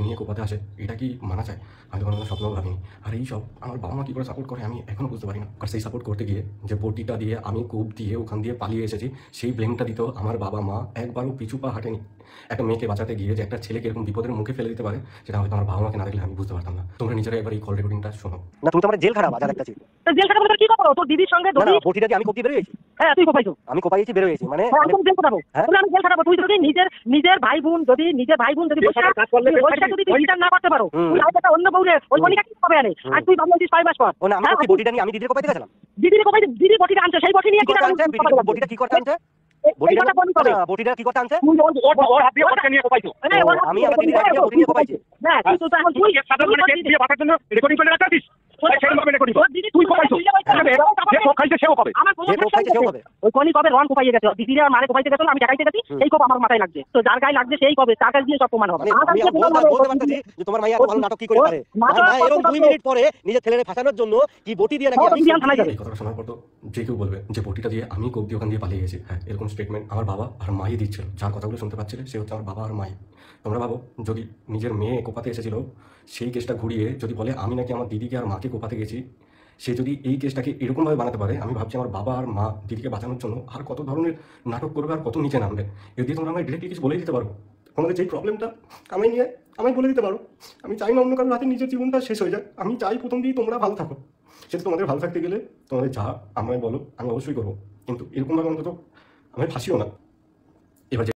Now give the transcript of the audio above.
নিয়ে কোপাতে আসে, এটা কি মানা যায়? আমি তো কোনোদিনও স্বপ্নেও ভাবিনি। আর এইসব আমার বাবা-মা কি করে সাপোর্ট করে আমি এখনো বুঝতে পারি না। আর সেই সাপোর্ট করতে গিয়ে যে বটিটা দিয়ে আমি কোপ দিয়ে ওখান দিয়ে পালিয়ে এসেছি, সেই ব্লেমটা দিতেও আমার বাবা-মা একবারও পিছু পা হাঁটেনি। একটা মেয়েকে বাঁচাতে গিয়ে যে একটা ছেলেকে এরকম বিপদের মুখে ফেলে দিতে পারে, সেটা হয়তো আমার বাবা-মাকে না দেখলে আমি বুঝতে পারতাম না। তোমরা নিজেরা একবার এই কল রেকর্ডিংটা শোনো। না তুমি তো আমার জেল খারাপ আজ আর একটা ছিল। জেল খাটাবো তোর কি করবো? তোর দিদির সঙ্গে না না বটিটা দিয়ে আমি কোপ দিয়ে বের হয়েছি। হ্যাঁ তুই কোপাইছো। আমি কোপাইছি বের হয়েছি মানে আমি জেল খাটাবো। হ্যাঁ? আমি জেল খাটাবো। তুই যদি নিজের ভাই বোন যদি ওইটা যদি বিচার না করতে পারো, তুই আর একটা অন্য বউরে ওই বনিকা কি হবে আরে? আর তুই ভাবছিস 5 মাস পর। ও না আমি কি বটিটা নিয়ে আমি দিদির কোপাইতে গেছিলাম। দিদি বটিটা আনছে, সেই বটি নিয়ে কি করতে আনছে? বটিটা কি করতে আনছে? বটিটা কি করতে আনছে? তুই ওর হাত দিয়ে বটিটা নিয়ে কোপাইছো। আমি আমার দিদির হাত দিয়ে বটি নিয়ে কোপাইছি। না তুই তো এখন তুই সাধারণ মানুষকে দিয়ে বাঁচার জন্য রেকর্ডিং করে রাখাছিস। সেরকম ভাবে রেকর্ডিং তুই কোপাইছো। যে কোপ খাইছে সেও কবে? যে কোপ খাইছে সেও কবে? ওই কোনি কবে রং কোপাইয়ে গেছে। দিদির আর মারে কোপাইতে গেছিল, আমি দেখাইতে গেছি, এই কোপ আমার মাথায় লাগছে। তো যার গায়ে লাগছে সেই কবে তার কাছে দিয়ে সব প্রমাণ হবে। আমি বলতে পারতেছি যে তোমার মাইয়া এত ভালো নাটক কি করে পারে। না এরকম 2 মিনিট পরে নিজের ছেলেরে ফাঁসানোর জন্য কি বটি দিয়ে নাকি এই কথাটা শোনার পর তো যে কেউ বলবে যে বটিটা দিয়ে আমি কোপ দিয়ে ওখান দিয়ে পালিয়ে গেছি। হ্যাঁ, এরকম স্টেটমেন্ট আমার বাবা আর মাই দিচ্ছিল। যার কথাগুলো শুনতে পাচ্ছিলে সে হচ্ছে আমার বাবা আর মাই। তোমরা ভাবো, যদি নিজের মেয়ে কোপাতে এসেছিল, সেই কেসটা ঘুরিয়ে যদি বলে আমি নাকি আমার দিদিকে আর মাকে কোপাতে গেছি, সে যদি এই কেসটাকে এরকমভাবে বানাতে পারে, আমি ভাবছি আমার বাবা আর মা দিদিকে বাঁচানোর জন্য আর কত ধরনের নাটক করবে আর কত নিচে নামবে। যদি তোমরা আমায় ডিরেক্টলি কিছু বলেই দিতে পারো, তোমাদের যেই প্রবলেমটা আমি নিয়ে আমায় বলে দিতে পারো। আমি চাই না অন্য কারোর হাতে নিজের জীবনটা শেষ হয়ে যায়। আমি চাই প্রথম দিয়েই তোমরা ভালো থাকো। সেটা তোমাদের ভালো থাকতে গেলে তোমাদের যা আমায় বলো আমি অবশ্যই করবো, কিন্তু এরকমভাবে অন্তত আমায় ফাঁসিও না। এবার